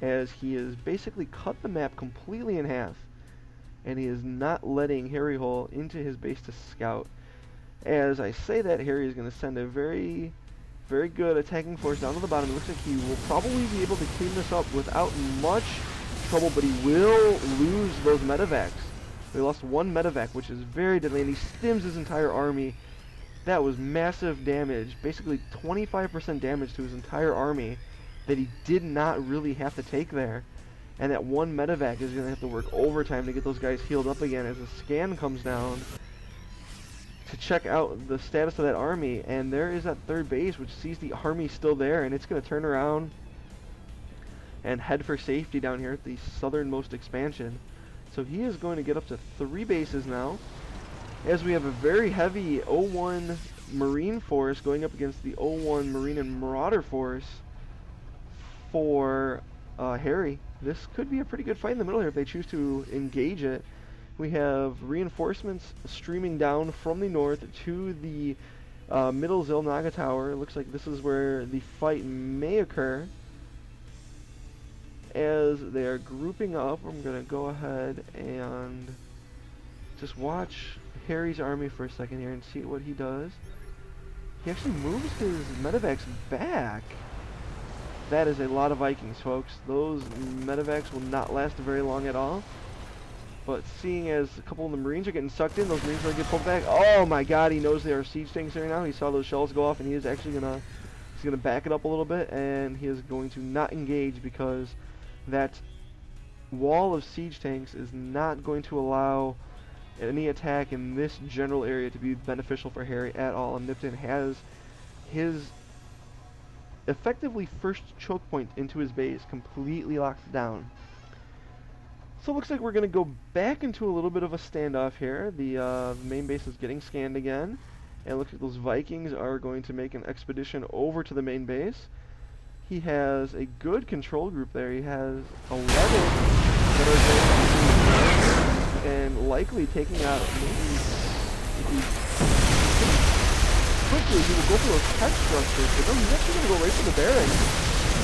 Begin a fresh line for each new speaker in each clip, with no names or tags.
as he has basically cut the map completely in half, and he is not letting Harry Hole into his base to scout. As I say that, Harry is going to send a very good attacking force down to the bottom. It looks like he will probably be able to clean this up without much trouble, but he will lose those medevacs. He lost one medevac, which is very deadly, and he stims his entire army. That was massive damage, basically 25% damage to his entire army that he did not really have to take there. And that one medevac is going to have to work overtime to get those guys healed up again as the scan comes down to check out the status of that army. And there is that third base, which sees the army still there, and it's going to turn around and head for safety down here at the southernmost expansion. So he is going to get up to 3 bases now, as we have a very heavy 01 Marine force going up against the 01 Marine and Marauder force for Harry. This could be a pretty good fight in the middle here if they choose to engage it. We have reinforcements streaming down from the north to the middle Zilnaga Tower. It looks like this is where the fight may occur. As they are grouping up, I'm going to go ahead and just watch Harry's army for a second here and see what he does. He actually moves his medevacs back. That is a lot of Vikings, folks. Those medevacs will not last very long at all. But seeing as a couple of the Marines are getting sucked in, those Marines are going to get pulled back. Oh my god, he knows there are siege tanks there now. He saw those shells go off, and he is actually going to back it up a little bit, and he is going to not engage because that wall of siege tanks is not going to allow any attack in this general area to be beneficial for Harry at all. And Nipton has his effectively first choke point into his base completely locked down. So it looks like we're going to go back into a little bit of a standoff here. The main base is getting scanned again, and it looks like those Vikings are going to make an expedition over to the main base. He has a good control group there. He has 11 that are going to be and likely taking out maybe quickly. He will go for those tech structures, but no, he's actually going to go right for the barracks.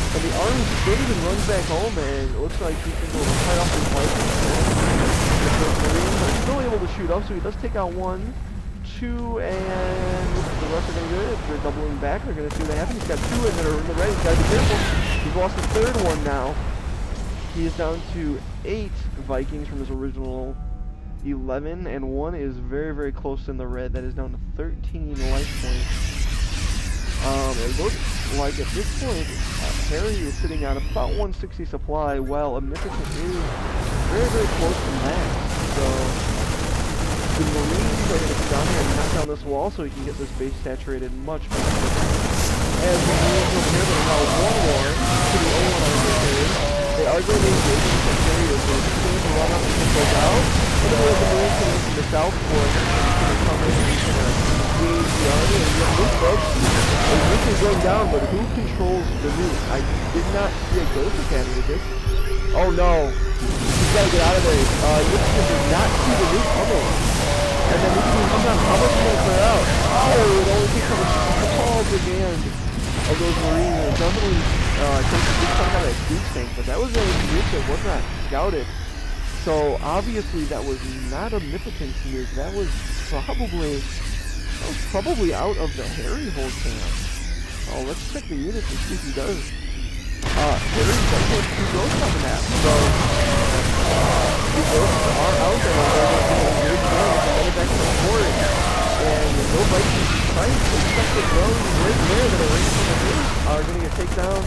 And the army spins and runs back home, and it looks like he can go right off his Vikings. The Marines are still able to shoot up, so he does take out 1, 2, and the rest are going to do it. If they're doubling back, they're going to see what happens. He's got 2 in that are in the red. He's got to be careful. He's lost the 3rd one now. He is down to 8 Vikings from his original 11, and 1 is very close in the red. That is down to 13 life points. It looks like at this point, Harry is sitting on about 160 supply, while Omnipotent is very close to max. So the Marines are going to come down here and knock down this wall so he can get this base saturated much faster. As the Marines over here that are now 1 war to the 01 army, they are going to engage in some areas where they're going to run up and get those out. And then we have the Marines coming from the south force and he's going to come in and he's going to engage the army. And you have nuke, folks. The nuke is going down, but who controls the nuke? I did not see a Ghost Academy with this. Oh no. He's got to get out of there. Nixon did not see the nuke coming. And then Nixon comes on. How much is going to clear out? Oh, it only takes out a small brigade of those Marines. And it definitely takes a big chunk out of that Duke tank. But that was a nuke that was not scouted. So obviously that was not Omnipotent's nuke. That was probably out of the Harry Hole camp. Oh, let's check the units and see if he does. Harry does have 2 ghosts on the map, so the ghosts are out there. They're going to back to the fort, and no Vikings trying to expect the drones right there that are right from the roof are going to get taken down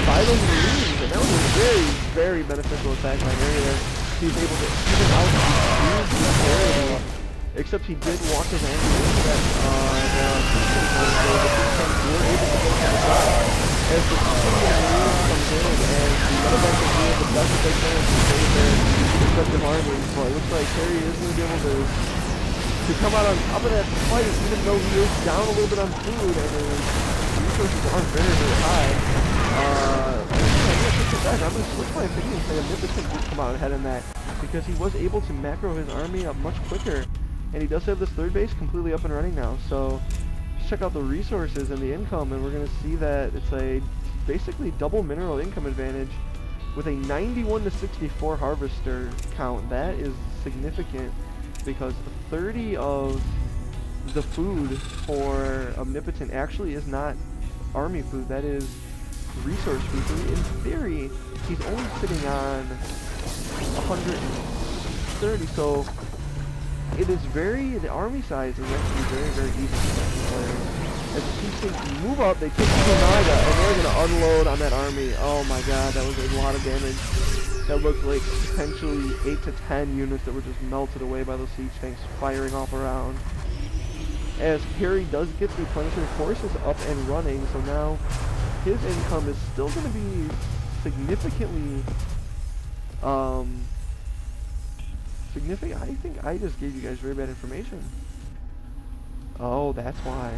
by those Marines, and that was a very beneficial attack by Harry there. He was able to even out the area, except he did walk his army into that were able to go to the side. As the Marines comes in and the medevacs are doing the best that they can to save their respective armies, but it looks like Harry is going to be able to come out on top of that fight, even though he is down a little bit on food and his resources are very high. I'm going to switch my opinion and say Omnipotent did come out ahead in that, because he was able to macro his army up much quicker, and he does have this 3rd base completely up and running now. So let's check out the resources and the income, and we're going to see that it's a basically double mineral income advantage with a 91 to 64 harvester count. That is significant because 30 of the food for Omnipotent actually is not army food. That is resource food. So in theory, he's only sitting on 130. So it is the army size is actually very, very easy for players. As the Siege Tanks move up, they take the Naga, and they're going to unload on that army. Oh my god, that was a lot of damage. That looked like potentially 8 to 10 units that were just melted away by those Siege Tanks firing off around. As Harry does get the Punisher forces up and running, so now his income is still going to be significantly, significant. I think I just gave you guys very bad information. Oh, that's why.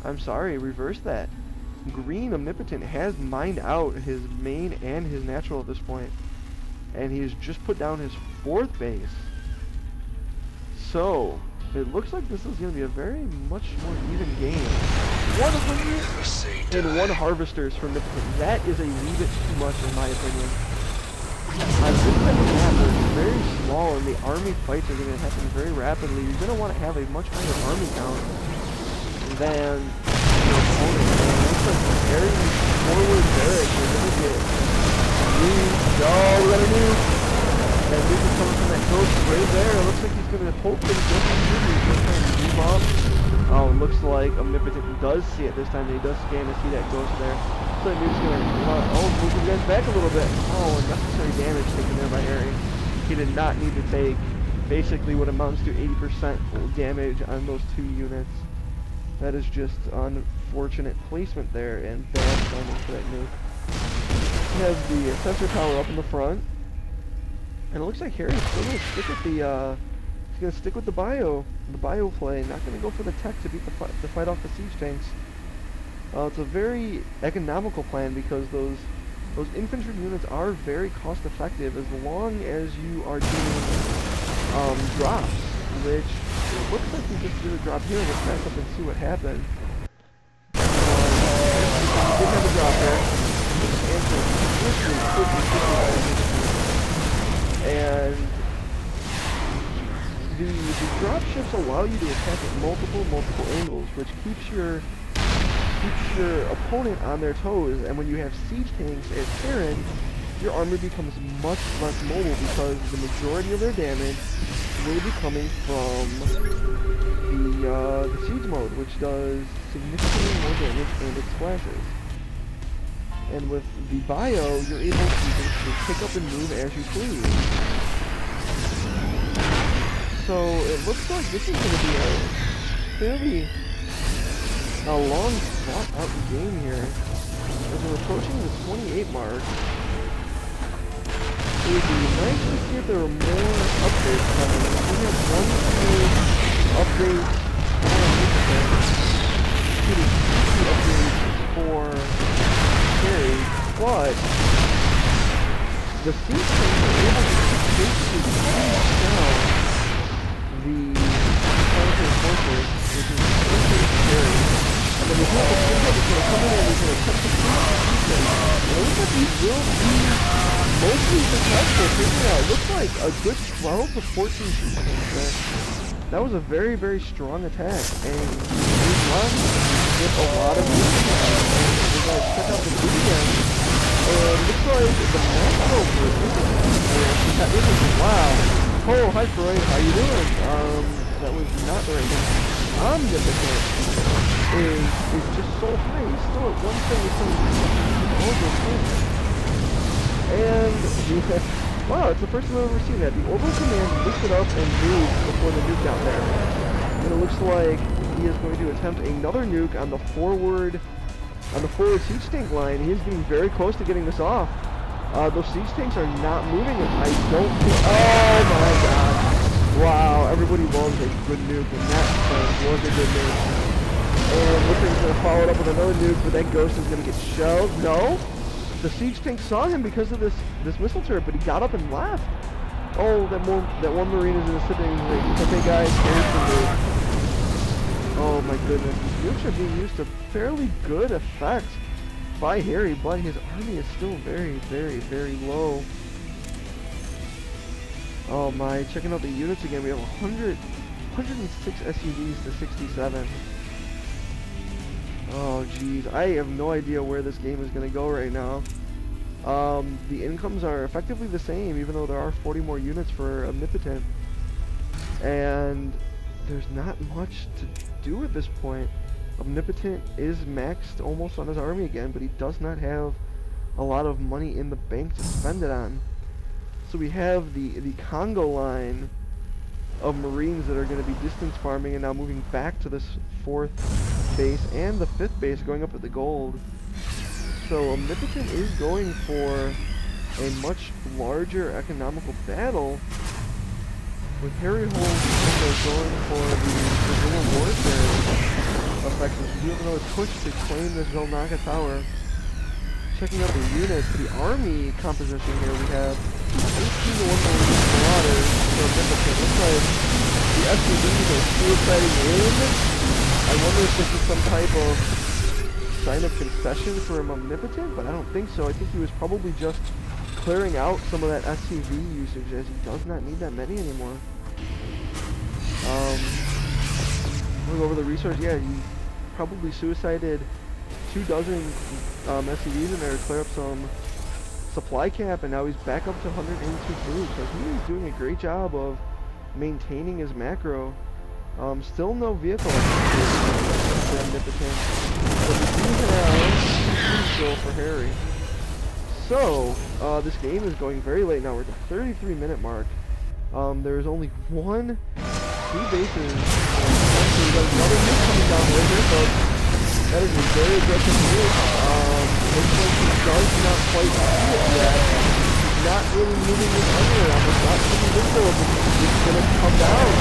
I'm sorry, reverse that. Green Omnipotent has mined out his main and his natural at this point, and he's just put down his 4th base. So it looks like this is going to be a very much more even game. 100 and 1 harvesters from Omnipotent. That is a wee bit too much in my opinion. On this type of map, where it's very small and the army fights are going to happen very rapidly, you're going to want to have a much higher army count than your opponent. And it looks like very forward barracks are going to get nuked. Oh, we got a nuke! That nuke is coming from that ghost right there. It looks like he's going to hopefully get some nuke. He's going to move up. Oh, it looks like Omnipotent does see it this time. He does scan to see that ghost there. So that nuke's going to move the guys back a little bit. Oh, unnecessary damage taken there by Harry. He did not need to take basically what amounts to 80% damage on those 2 units. That is just unfortunate placement there and bad timing for that nuke. He has the sensor tower up in the front. And it looks like Harry's still going to stick with the, he's going to stick with the bio play. Not going to go for the tech to beat the fight off the siege tanks. It's a very economical plan because those infantry units are very cost effective as long as you are doing drops, which it looks like we just did a drop here. Let's back up and see what happened. We did have a drop there. And the drop ships allow you to attack at multiple angles, which keeps your opponent on their toes. And when you have siege tanks at Terran, your army becomes much less mobile because the majority of their damage will be coming from the siege mode, which does significantly more damage and it splashes. And with the bio, you're able to pick up and move as you please. So it looks like this is going to be a fairly long fought out game here. As we're approaching the 28 mark, it would be nice to see if there were more upgrades coming. We have 1 upgrade for Harry, but the siege tanks are able to basically close down the planetary forces, which is very scary. And then we have the siege tanks going to come in and he's going to touch the siege tanks. And it looks like he will be mostly successful figuring out. It looks like a good 12 to 14 siege tanks there. That was a very, very strong attack, and he won with a lot of movement. We're going to check out the video, and it looks like the macro for this. Wow. Oh, hi Freud, how you doing? That was not the right thing. Omnipotent is just so high. He's still at 177. And wow, it's the first time I've ever seen that. The orbital command lifted up and moved before the nuke down there. And it looks like he is going to attempt another nuke on the forward siege tank line. He is getting very close to getting this off. Those siege tanks are not moving. I don't think. Oh my god! Wow, everybody loves a good nuke, and that was a good nuke. And looks like he's going to follow it up with another nuke, but that ghost is going to get shelled. No. The siege tank saw him because of this missile turret, but he got up and left. Oh, that one marine is in a sipping ring. Okay, guys, here's the nuke. Oh my goodness, these nukes are being used to fairly good effect by Harry, but his army is still very, very, very low. Oh my, checking out the units again, we have 106 SUVs to 67. Oh geez, I have no idea where this game is going to go right now. The incomes are effectively the same, even though there are 40 more units for Omnipotent. And there's not much to do at this point. Omnipotent is maxed almost on his army again, but he does not have a lot of money in the bank to spend it on. So we have the Congo line of Marines that are going to be distance farming and now moving back to this 4th base and the 5th base, going up at the gold. So Omnipotent is going for a much larger economical battle, with Harry Holt going for the guerrilla warfare effectively. We have another push to claim this Velnaga tower. Checking out the units, the army composition here, we have 18 to 1 Marine Marauders for Omnipotent. Looks like the SUVs are suiciding in. I wonder if this is some type of sign of concession for him Omnipotent, but I don't think so. I think he was probably just clearing out some of that SUV usage, as he does not need that many anymore. Look over the resource. Yeah, he probably suicided 24 SUVs in there to clear up some supply cap, and now he's back up to 182 troops. So he is doing a great job of maintaining his macro. Still no vehicle for Omnipotent, but we do have still for Harry. So this game is going very late now. We're at the 33-minute mark. There's only 2 bases. We got another hit coming down right here, folks. That is a very aggressive move. Looks like he does not quite see it yet. He's not really moving this under. It's not too visible. It's going to come down.